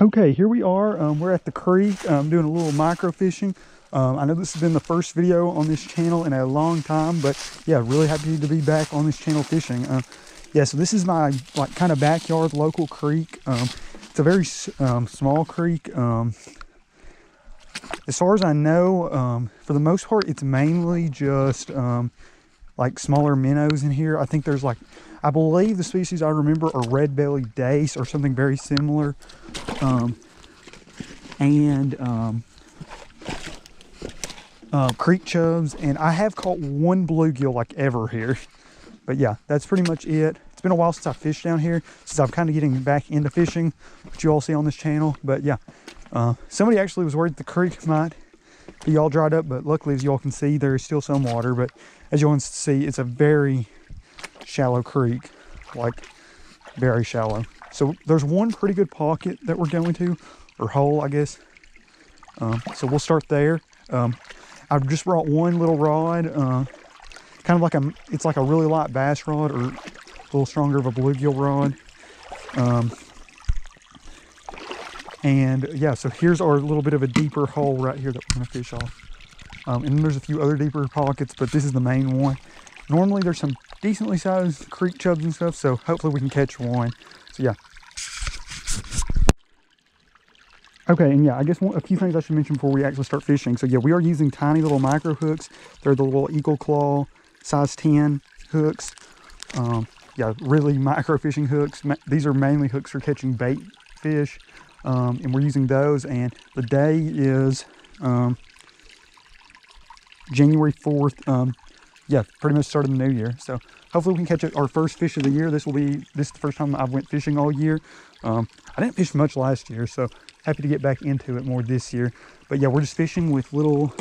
Okay, here we are. We're at the creek doing a little micro fishing. I know this has been the first video on this channel in a long time, but yeah, really happy to be back on this channel fishing. Yeah, so this is my kind of backyard local creek. It's a very small creek. As far as I know, for the most part, it's mainly just like smaller minnows in here. I think there's I believe the species I remember are red-bellied dace or something very similar. Creek chubs, and I have caught one bluegill ever here. But yeah, that's pretty much it. It's been a while since I fished down here, since I'm kind of getting back into fishing, which you all see on this channel. But yeah, somebody actually was worried the creek might be all dried up, but luckily, as you all can see, there is still some water. But as you all can see, it's a very shallow creek, very shallow. So there's one pretty good pocket that we're going to, or hole, I guess. So we'll start there. I've just brought one little rod, kind of it's like a really light bass rod, or a little stronger of a bluegill rod. And yeah, so here's our little bit of a deeper hole right here that we're gonna fish off. And then there's a few other deeper pockets, but this is the main one. Normally there's some decently sized creek chubs and stuff, so hopefully we can catch one. So yeah. Okay, and yeah, I guess a few things I should mention before we actually start fishing. So yeah, we are using tiny little micro hooks. They're the little Eagle Claw size 10 hooks. Yeah, really micro fishing hooks. These are mainly hooks for catching bait fish. And we're using those, and the day is January 4th. Yeah, pretty much started the new year. So hopefully we can catch our first fish of the year. This is the first time I've went fishing all year. I didn't fish much last year, so happy to get back into it more this year. But yeah, we're just fishing with little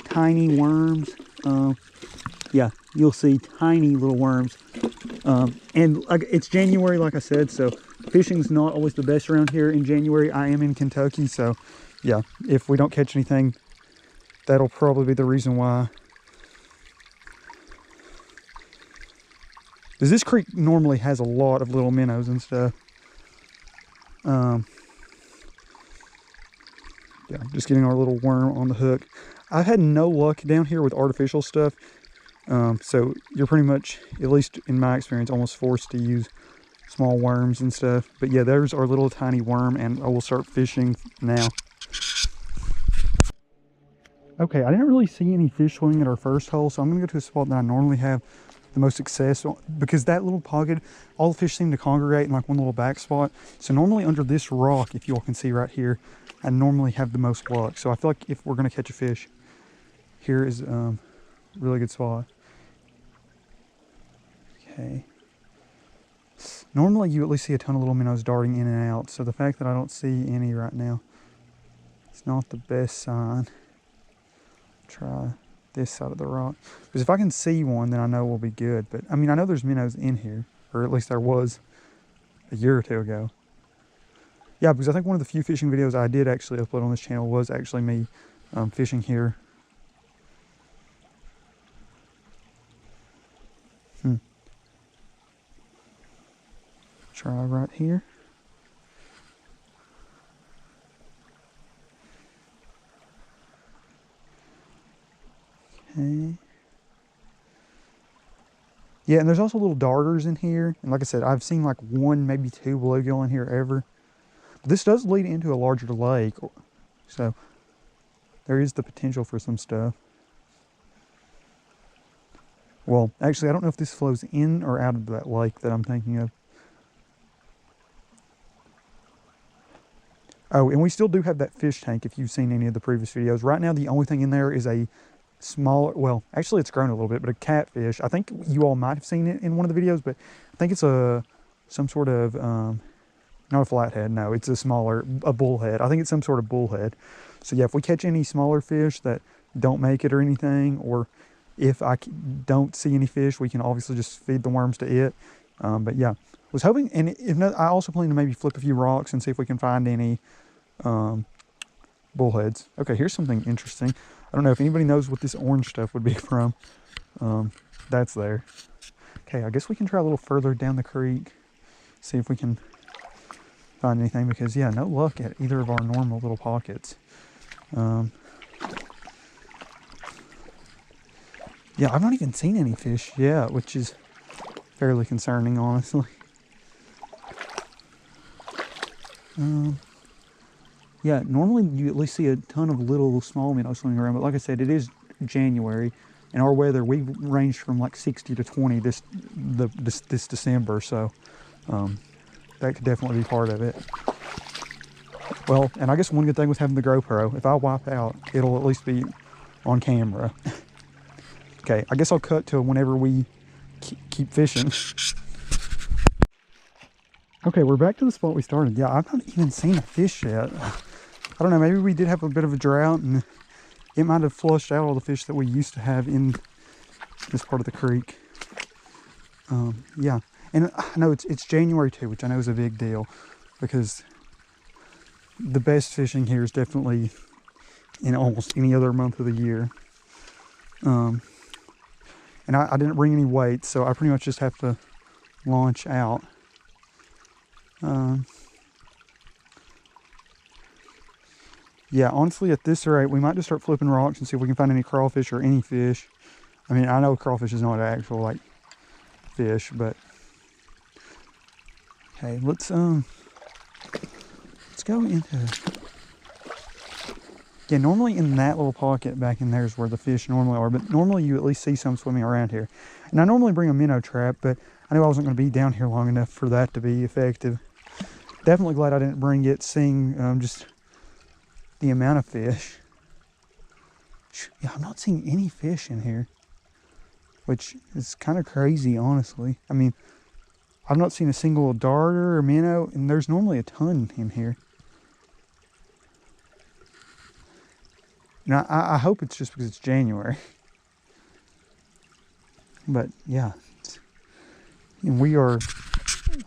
tiny worms. Yeah, you'll see tiny little worms. And it's January, like I said, so fishing's not always the best around here in January. I am in Kentucky, so yeah, if we don't catch anything, that'll probably be the reason why. Because this creek normally has a lot of little minnows and stuff. Yeah, just getting our little worm on the hook. I've had no luck down here with artificial stuff. So you're pretty much, at least in my experience, almost forced to use small worms and stuff. But yeah, there's our little tiny worm, and I will start fishing now. Okay, I didn't really see any fish swimming at our first hole, so I'm gonna go to a spot that I normally have the most success on, because that little pocket, all the fish seem to congregate in one little back spot. So normally under this rock, if you all can see right here, I normally have the most luck. So I feel like if we're gonna catch a fish, here is a really good spot. Okay. Normally you at least see a ton of little minnows darting in and out, so the fact that I don't see any right now, it's not the best sign. Try this side of the rock, because if I can see one, then I know we'll be good. But I mean, I know there's minnows in here, or at least there was a year or two ago. Yeah, because I think one of the few fishing videos I did actually upload on this channel was actually me fishing here. Try right here. Okay. Yeah, and there's also little darters in here. And like I said, I've seen one, maybe two bluegill in here ever. But this does lead into a larger lake. So there is the potential for some stuff. Well, actually, I don't know if this flows in or out of that lake that I'm thinking of. Oh, and we still do have that fish tank if you've seen any of the previous videos. Right now, the only thing in there is a smaller, well, actually it's grown a little bit, but a catfish. I think you all might have seen it in one of the videos, but I think it's some sort of, not a flathead, no, it's a bullhead. I think it's some sort of bullhead. So yeah, if we catch any smaller fish that don't make it or anything, or if I don't see any fish, we can obviously just feed the worms to it. But yeah, was hoping, and if not, I also plan to maybe flip a few rocks and see if we can find any bullheads. Okay, here's something interesting. I don't know if anybody knows what this orange stuff would be from. That's there. Okay, I guess we can try a little further down the creek, see if we can find anything because, yeah, no luck at either of our normal little pockets. Yeah, I've not even seen any fish yet, which is fairly concerning, honestly. Yeah, normally you at least see a ton of little small minnows swimming around, but like I said, it is January, and our weather, we've ranged from like 60 to 20 this December, so that could definitely be part of it. Well, and I guess one good thing with having the GoPro, if I wipe out, it'll at least be on camera. Okay, I guess I'll cut to whenever we keep fishing. Okay, we're back to the spot we started. Yeah, I've not even seen a fish yet. I don't know, maybe we did have a bit of a drought and it might have flushed out all the fish that we used to have in this part of the creek. Yeah, and I know it's January too, which I know is a big deal because the best fishing here is definitely in almost any other month of the year. And I didn't bring any weights, so I pretty much just have to launch out. Yeah, honestly, at this rate, we might just start flipping rocks and see if we can find any crawfish or any fish. I mean, I know crawfish is not an actual, like, fish, but... Okay, let's go into... Yeah, normally in that little pocket back in there is where the fish normally are, but normally you at least see some swimming around here. And I normally bring a minnow trap, but I knew I wasn't going to be down here long enough for that to be effective. Definitely glad I didn't bring it, seeing just the amount of fish. Yeah, I'm not seeing any fish in here, which is kind of crazy, honestly. I mean, I've not seen a single darter or minnow, and there's normally a ton in here. Now, I hope it's just because it's January. But, yeah. And we're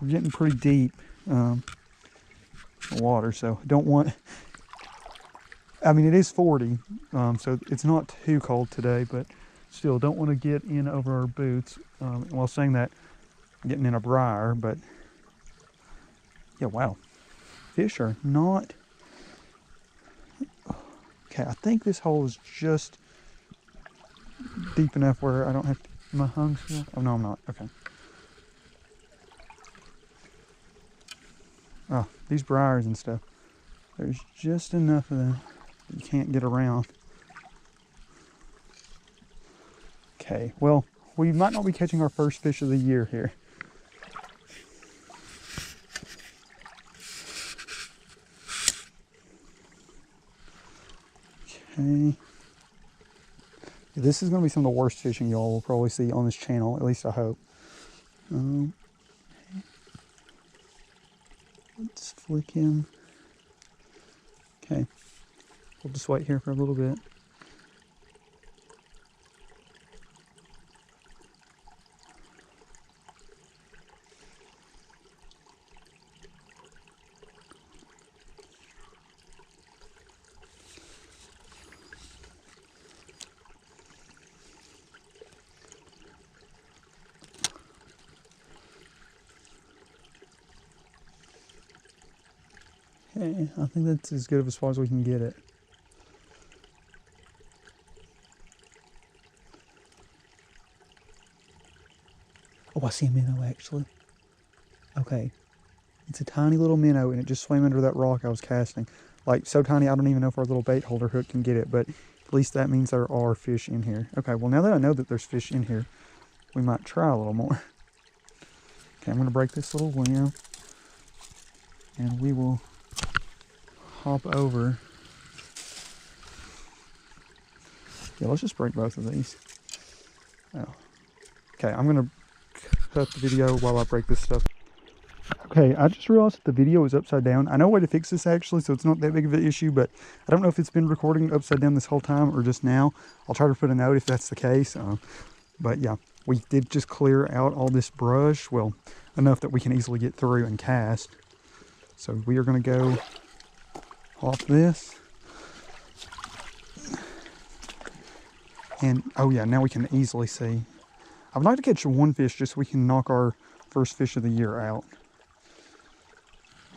getting pretty deep in the water, so don't want... I mean, it is 40, so it's not too cold today, but still don't want to get in over our boots. While saying that, getting in a briar, but... Yeah, wow. Fish are not... Okay, I think this hole is just deep enough where I don't have to... Am I hung still? Oh, no, I'm not. Okay. Oh, these briars and stuff. There's just enough of them you can't get around. Okay, well, we might not be catching our first fish of the year here. Okay. This is going to be some of the worst fishing y'all will probably see on this channel, at least I hope. Let's flick him. Okay. We'll just wait here for a little bit. Okay, I think that's as good of a spot as we can get it. Oh, I see a minnow actually. Okay. It's a tiny little minnow and it just swam under that rock I was casting. Like, so tiny I don't even know if our little bait holder hook can get it, but at least that means there are fish in here. Okay, well now that I know that there's fish in here, we might try a little more. Okay, I'm going to break this little limb and we will hop over. Yeah, let's just break both of these. Oh. Okay, I'm going to cut the video while I break this stuff. Okay, I just realized that the video is upside down. I know a way to fix this actually, so it's not that big of an issue, but I don't know if it's been recording upside down this whole time or just now. I'll try to put a note if that's the case. But yeah, we did just clear out all this brush. Well, enough that we can easily get through and cast. So we are going to go off this. And, oh yeah, now we can easily see. I would like to catch one fish just so we can knock our first fish of the year out.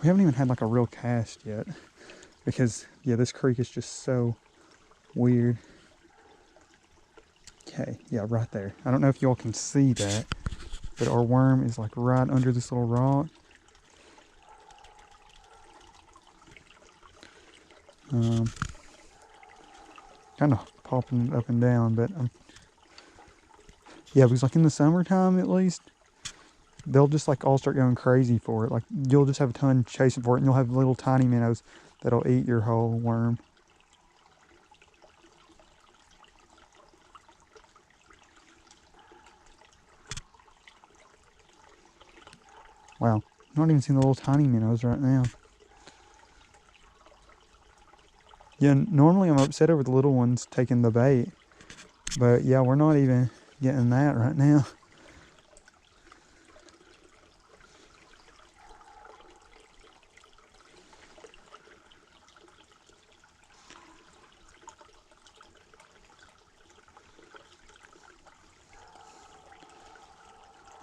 We haven't even had like a real cast yet because, yeah, this creek is just so weird. Okay, yeah, right there. I don't know if y'all can see that, but our worm is like right under this little rock. Kind of popping it up and down, but yeah, because like in the summertime at least, they'll just like all start going crazy for it. Like you'll just have a ton chasing for it, and you'll have little tiny minnows that'll eat your whole worm. Wow, I'm not even seeing the little tiny minnows right now. Yeah, normally I'm upset over the little ones taking the bait, but yeah, we're not even getting that right now.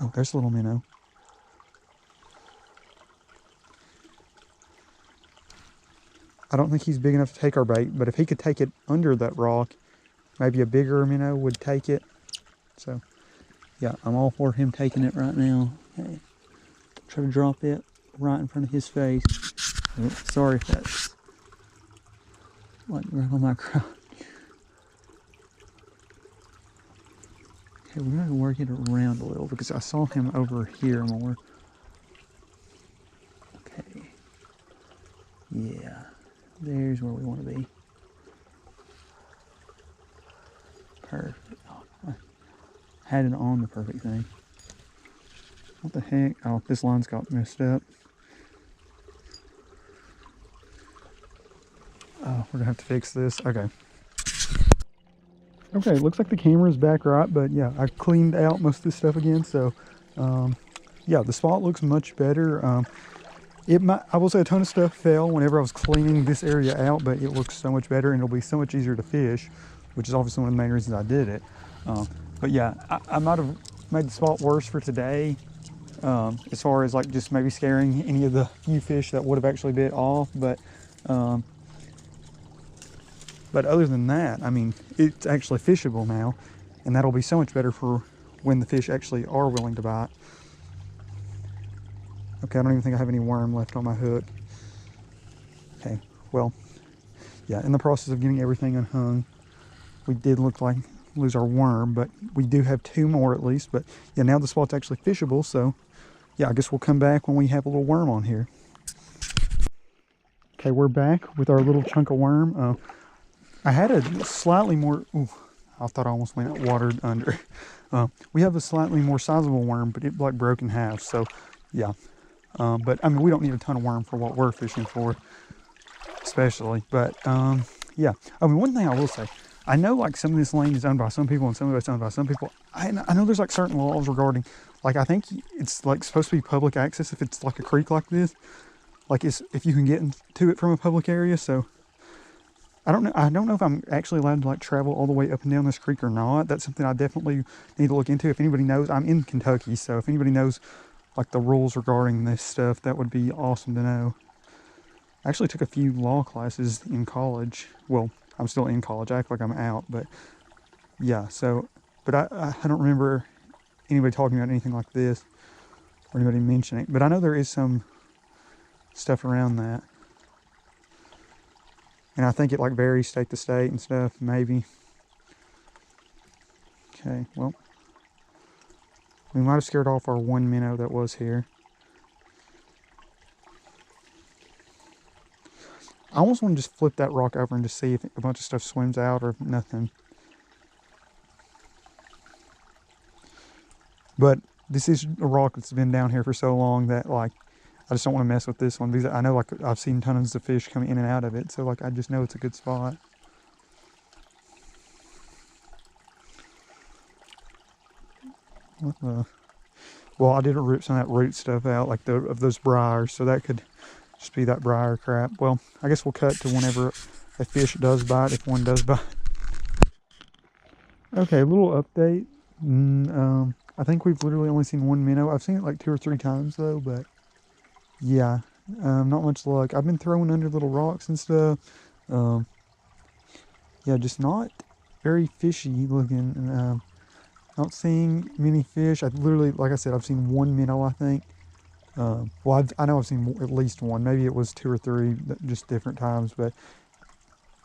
Oh, there's a little minnow. I don't think he's big enough to take our bait, but if he could take it under that rock, maybe a bigger minnow would take it. So, yeah, I'm all for him taking it right now. Okay. Try to drop it right in front of his face. Oh, sorry if that's like right on my crotch. Okay, we're going to work it around a little because I saw him over here more. Okay. Yeah. There's where we want to be. Perfect. Oh, I had it on the perfect thing. What the heck? Oh, this line's got messed up. Oh, we're gonna have to fix this. Okay. Okay, looks like the camera's back right, but yeah, I cleaned out most of this stuff again, so yeah, the spot looks much better. I will say a ton of stuff fell whenever I was cleaning this area out, but it looks so much better and it'll be so much easier to fish, which is obviously one of the main reasons I did it. But yeah, I might have made the spot worse for today, as far as like just maybe scaring any of the few fish that would have actually bit off. But other than that, I mean, it's actually fishable now, and that'll be so much better for when the fish actually are willing to bite. Okay, I don't even think I have any worm left on my hook. Okay, well, yeah, in the process of getting everything unhung, we did look like lose our worm, but we do have 2 more at least. But yeah, now the spot's actually fishable, so yeah, I guess we'll come back when we have a little worm on here. Okay, we're back with our little chunk of worm. I had a slightly more, ooh, I thought I almost went watered under. We have a slightly more sizable worm, but it like broke in half, so yeah. But I mean, we don't need a ton of worm for what we're fishing for, especially. But yeah, I mean, one thing I will say, I know like some of this land is owned by some people and some of it's owned by some people. I know there's like certain laws regarding, like I think it's like supposed to be public access if it's like a creek like this, like it's, if you can get into it from a public area. So I don't know if I'm actually allowed to like travel all the way up and down this creek or not. That's something I definitely need to look into. If anybody knows, I'm in Kentucky, so if anybody knows like the rules regarding this stuff, that would be awesome to know. I actually took a few law classes in college. Well, I'm still in college. I act like I'm out, but yeah, so, but I don't remember anybody talking about anything like this or anybody mentioning it, but I know there is some stuff around that. And I think it like varies state to state and stuff, maybe. Okay, well, we might have scared off our 1 minnow that was here. I almost want to just flip that rock over and just see if a bunch of stuff swims out or nothing. But this is a rock that's been down here for so long that like, I just don't want to mess with this one because I know like I've seen tons of fish coming in and out of it. So like, I just know it's a good spot. What the? Well, I didn't rip some of that root stuff out, like of those briars, so that could just be that briar crap. Well, I guess we'll cut to whenever a fish does bite, if one does bite. Okay, a little update. I think we've literally only seen 1 minnow. I've seen it like 2 or 3 times though, but yeah, Not much luck. I've been throwing under little rocks and stuff. Yeah, just not very fishy looking. Not seeing many fish. I literally, like I said, I've seen one minnow, I think. Well, I know I've seen at least one. Maybe it was 2 or 3, just different times. But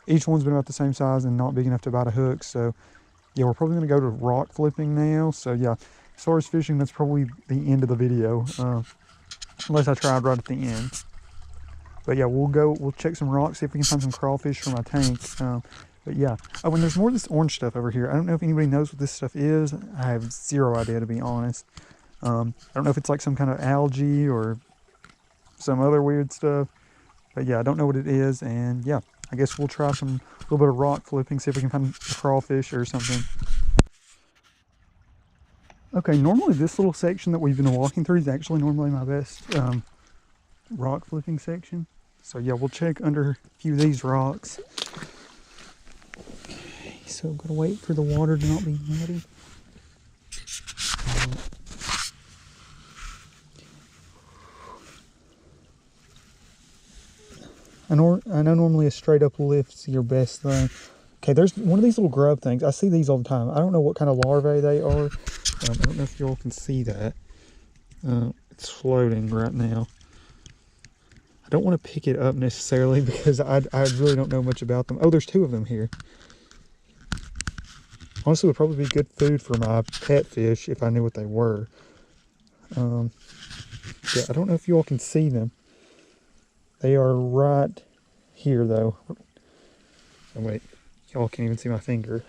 each one's been about the same size and not big enough to bite a hook. So, yeah, we're probably going to go to rock flipping now. So, yeah, as far as fishing, that's probably the end of the video. Unless I tried right at the end. But, yeah, we'll check some rocks, see if we can find some crawfish for my tank. But yeah, oh, and there's more of this orange stuff over here. I don't know if anybody knows what this stuff is. I have zero idea, to be honest. I don't know if it's like some kind of algae or some other weird stuff. But yeah, I don't know what it is. And yeah, I guess we'll try a little bit of rock flipping, see if we can find a crawfish or something. Okay, normally this little section that we've been walking through is actually normally my best rock flipping section. So yeah, we'll check under a few of these rocks. So I'm gonna wait for the water to not be muddy. I know normally a straight up lift's your best thing. Okay, there's one of these little grub things. I see these all the time. I don't know what kind of larvae they are. I don't know if y'all can see that. It's floating right now. I don't want to pick it up necessarily because I really don't know much about them. Oh, there's 2 of them here. Honestly, would probably be good food for my pet fish if I knew what they were. Yeah, I don't know if you all can see them. They are right here, though. Oh, wait, y'all can't even see my finger.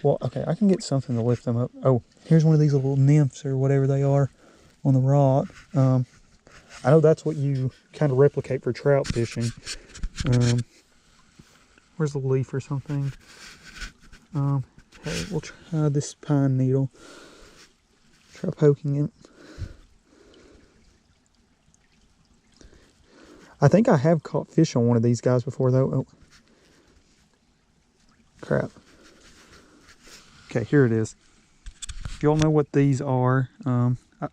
Well, okay, I can get something to lift them up. Oh, here's one of these little nymphs or whatever they are on the rock. I know that's what you kind of replicate for trout fishing. Where's the leaf or something? Hey, we'll try this pine needle. Try poking it. I think I have caught fish on one of these guys before, though. Oh, crap. Okay, here it is. If y'all know what these are,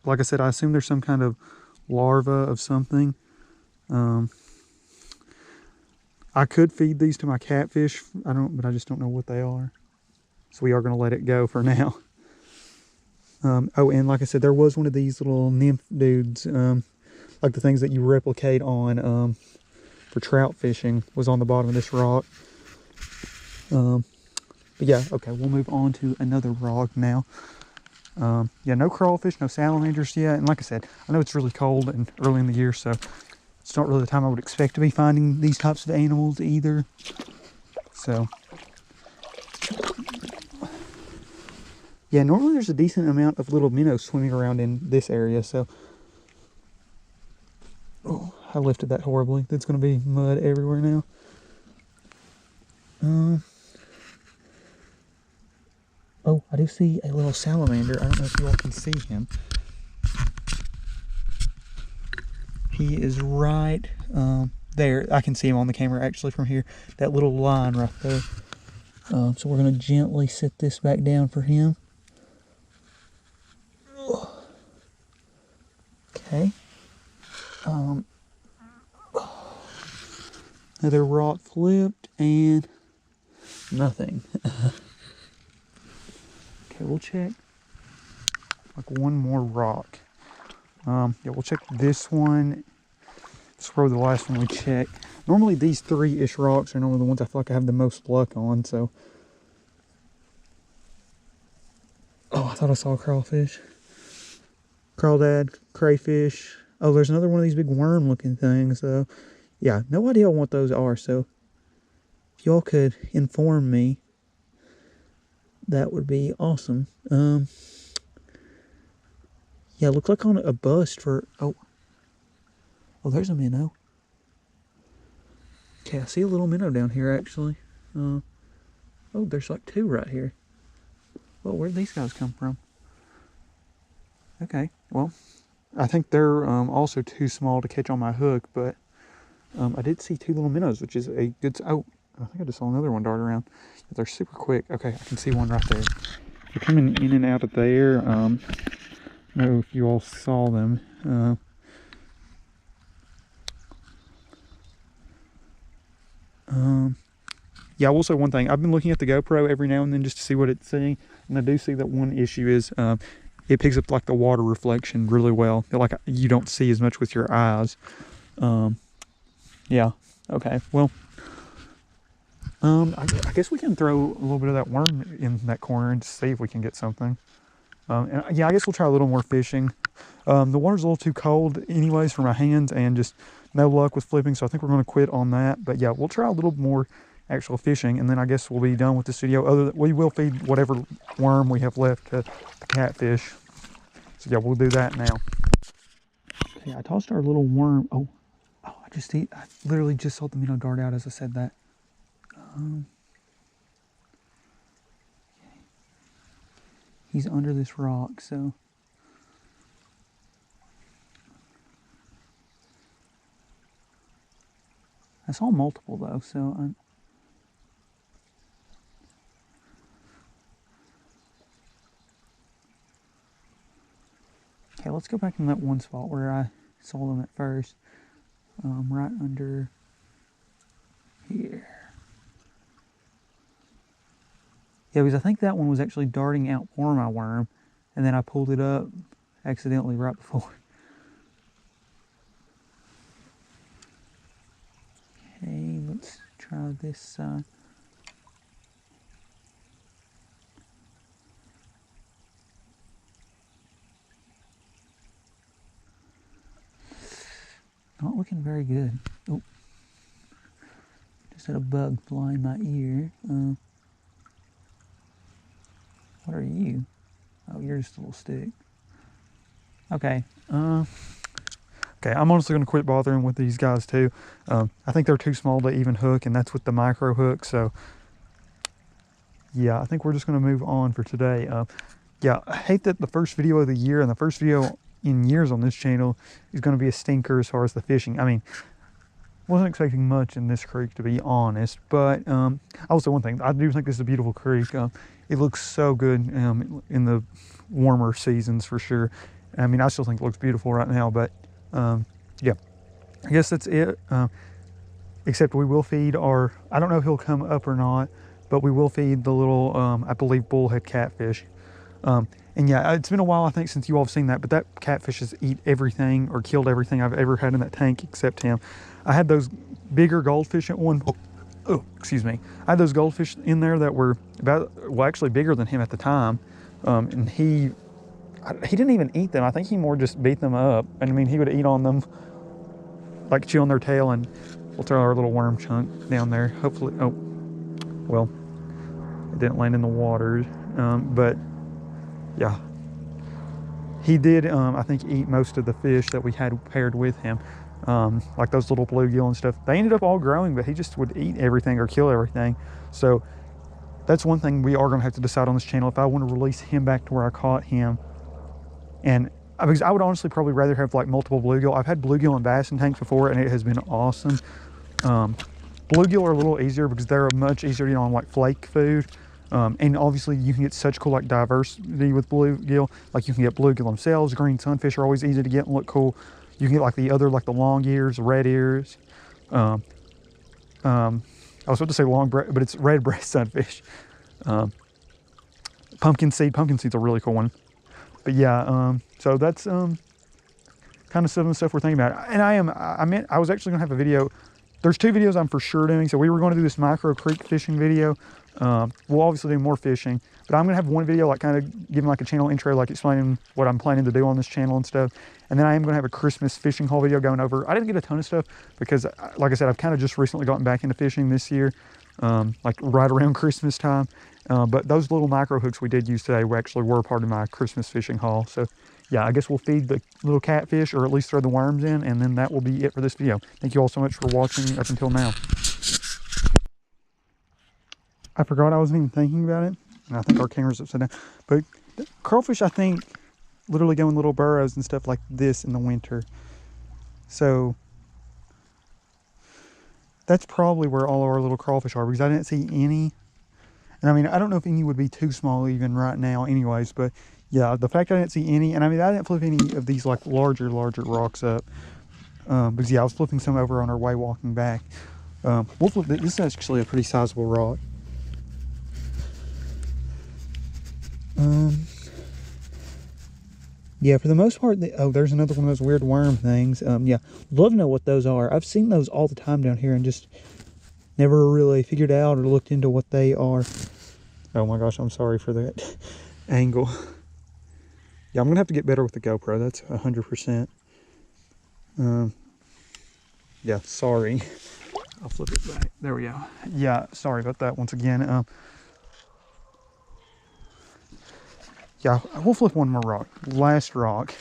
like I said, I assume there's some kind of larva of something. I could feed these to my catfish. But I just don't know what they are. So we are going to let it go for now. Oh, and like I said, there was one of these little nymph dudes, like the things that you replicate on for trout fishing, was on the bottom of this rock. But yeah, okay, we'll move on to another rock now. Yeah, no crawfish, no salamanders yet. And like I said, I know it's really cold and early in the year, so it's not really the time I would expect to be finding these types of animals either. So yeah, normally there's a decent amount of little minnows swimming around in this area, so... Oh, I lifted that horribly. There's going to be mud everywhere now. Oh, I do see a little salamander. I don't know if you all can see him. He is right there. I can see him on the camera actually from here. That little line right there. So we're going to gently set this back down for him. Okay. Another rock flipped and nothing. Okay, we'll check like one more rock. Yeah, we'll check this one. This is probably the last one we check. Normally these 3-ish rocks are normally the ones I feel like I have the most luck on, so. Oh, I thought I saw a crawfish. Crawdad, crayfish. Oh, there's another one of these big worm looking things, so. Yeah, no idea what those are, so if y'all could inform me, that would be awesome. Yeah, it looks like on a bust for, oh, there's a minnow. Okay, I see a little minnow down here, actually. Oh, there's like 2 right here. Well, where'd these guys come from? Okay, well, I think they're also too small to catch on my hook, but I did see 2 little minnows, which is a good... Oh, I think I just saw another one dart around. They're super quick. Okay, I can see one right there. They're coming in and out of there. I don't know if you all saw them. Yeah, I will say one thing. I've been looking at the GoPro every now and then just to see what it's seeing, and I do see that one issue is it picks up like the water reflection really well. Like you don't see as much with your eyes. Yeah. Okay. Well, I guess we can throw a little bit of that worm in that corner and see if we can get something. And yeah, I guess we'll try a little more fishing. The water's a little too cold anyways for my hands, and just no luck with flipping, so I think we're going to quit on that. But yeah, we'll try a little more actual fishing, and then I guess we'll be done with this video. We will feed whatever worm we have left to the catfish. So yeah, we'll do that now. Okay, I tossed our little worm. Oh, I literally just saw the minnow dart out as I said that. Okay. He's under this rock, so. I saw multiple though, so. Okay, let's go back in that one spot where I saw them at first. Right under here. Yeah, because I think that one was actually darting out for my worm, and then I pulled it up accidentally right before. Okay, let's try this side. Not looking very good. Oh, just had a bug fly in my ear. What are you? Oh, you're just a little stick. Okay. Okay, I'm honestly going to quit bothering with these guys too. I think they're too small to even hook, and that's with the micro hook. So, yeah, I think we're just going to move on for today. Yeah, I hate that the first video of the year and the first video in years on this channel is going to be a stinker as far as the fishing. I mean, wasn't expecting much in this creek, to be honest, but also one thing, I do think this is a beautiful creek. It looks so good in the warmer seasons for sure. I mean, I still think it looks beautiful right now, but yeah, I guess that's it. Except we will feed our, I don't know if he'll come up or not, but we will feed the little, I believe, bullhead catfish. And yeah, it's been a while, I think, since you all have seen that, but that catfish has eat everything or killed everything I've ever had in that tank except him. I had those bigger goldfish at one point. Oh, excuse me. I had those goldfish in there that were actually bigger than him at the time. And he didn't even eat them. I think he more just beat them up. And I mean, he would eat on them, like chew on their tail, and we'll throw our little worm chunk down there. Hopefully, oh, well, it didn't land in the water. But yeah, he did, I think, eat most of the fish that we had paired with him. Like those little bluegill and stuff. They ended up all growing, but he just would eat everything or kill everything. So that's one thing we are going to have to decide on this channel, if I want to release him back to where I caught him. And because I would honestly probably rather have like multiple bluegill. I've had bluegill and bass in tanks before, and it has been awesome. Bluegill are a little easier because they're much easier to eat on like flake food. And obviously you can get such cool like diversity with bluegill. Like you can get bluegill themselves. Green sunfish are always easy to get and look cool. You can get like the other, like the long ears, red ears. I was about to say long breast, but it's red breast sunfish. Pumpkin seed's a really cool one. But yeah, so that's kind of some of the stuff we're thinking about. And I was actually gonna have a video. There's 2 videos I'm for sure doing. So we were going to do this micro creek fishing video. We'll obviously do more fishing, but I'm gonna have one video like kind of giving like a channel intro, like explaining what I'm planning to do on this channel and stuff. And then I am gonna have a Christmas fishing haul video going over. I didn't get a ton of stuff because, like I said, I've kind of just recently gotten back into fishing this year, like right around Christmas time. But those little micro hooks we did use today were part of my Christmas fishing haul. So yeah, I guess we'll feed the little catfish, or at least throw the worms in, and then that will be it for this video. Thank you all so much for watching up until now. I forgot I wasn't even thinking about it, and I think our camera's upside down. But crawfish, I think, literally go in little burrows and stuff like this in the winter. So that's probably where all our little crawfish are, because I didn't see any. And I mean, I don't know if any would be too small even right now anyways, but yeah, the fact I didn't see any, and I mean, I didn't flip any of these like larger rocks up, because yeah, I was flipping some over on our way walking back. We'll flip it. This is actually a pretty sizable rock. Yeah, for the most part, oh, there's another one of those weird worm things. Yeah, love to know what those are. I've seen those all the time down here and just never really figured out or looked into what they are. Oh my gosh, I'm sorry for that angle. Yeah, I'm gonna have to get better with the GoPro. That's 100%. Yeah, sorry. I'll flip it back. There we go. Yeah, sorry about that once again. Yeah, we'll flip one more rock. Last rock.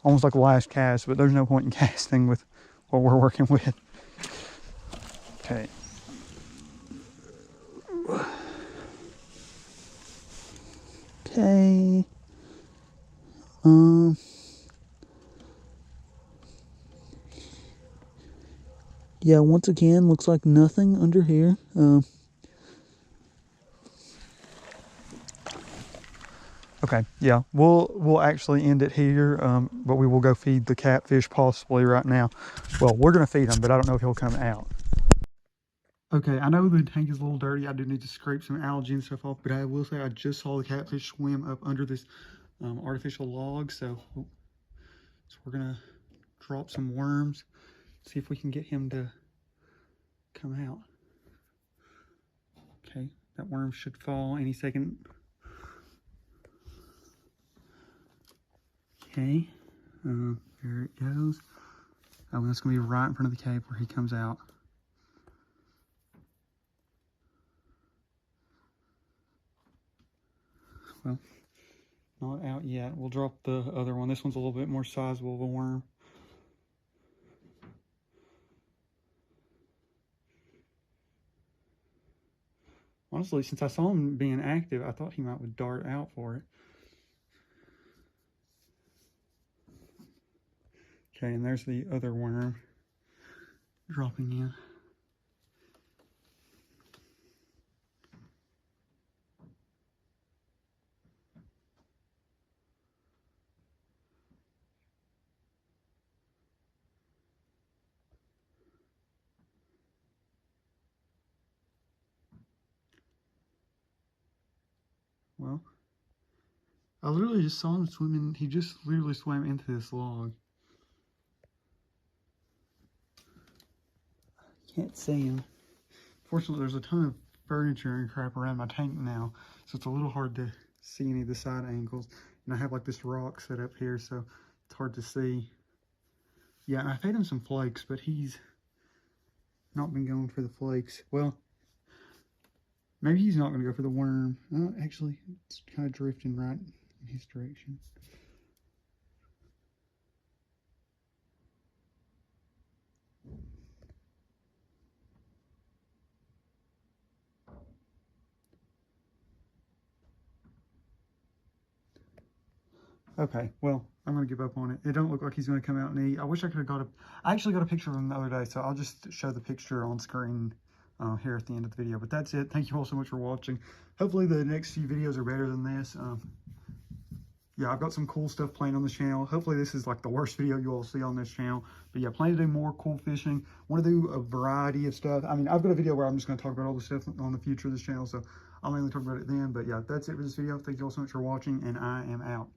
Almost like the last cast, but there's no point in casting with what we're working with. Okay. Okay. Yeah, once again, looks like nothing under here. Okay, yeah, we'll actually end it here, but we will go feed the catfish possibly right now. Well, we're gonna feed him, but I don't know if he'll come out. Okay, I know the tank is a little dirty. I do need to scrape some algae and stuff off, but I will say I just saw the catfish swim up under this artificial log, so we're gonna drop some worms, see if we can get him to come out. Okay, that worm should fall any second. Okay, there it goes. Oh, that's gonna be right in front of the cave where he comes out. Well, not out yet. We'll drop the other one. This one's a little bit more sizable of a worm. Honestly, since I saw him being active, I thought he might would dart out for it. Okay, and there's the other worm dropping in. Well, I literally just saw him swimming. He just literally swam into this log. Can't see him. Fortunately, there's a ton of furniture and crap around my tank now, so it's a little hard to see any of the side angles. And I have like this rock set up here, so it's hard to see. Yeah, and I fed him some flakes, but he's not been going for the flakes. Well, maybe he's not going to go for the worm. Actually, it's kind of drifting right in his direction. Okay, well, I'm going to give up on it. It don't look like he's going to come out and eat. I wish I could have I actually got a picture of him the other day, so I'll just show the picture on screen here at the end of the video. But that's it. Thank you all so much for watching. Hopefully the next few videos are better than this. Yeah, I've got some cool stuff planned on this channel. Hopefully this is like the worst video you all see on this channel. But yeah, plan to do more cool fishing. Want to do a variety of stuff. I mean, I've got a video where I'm just going to talk about all the stuff on the future of this channel, so I'll mainly talk about it then. But yeah, that's it for this video. Thank you all so much for watching, and I am out.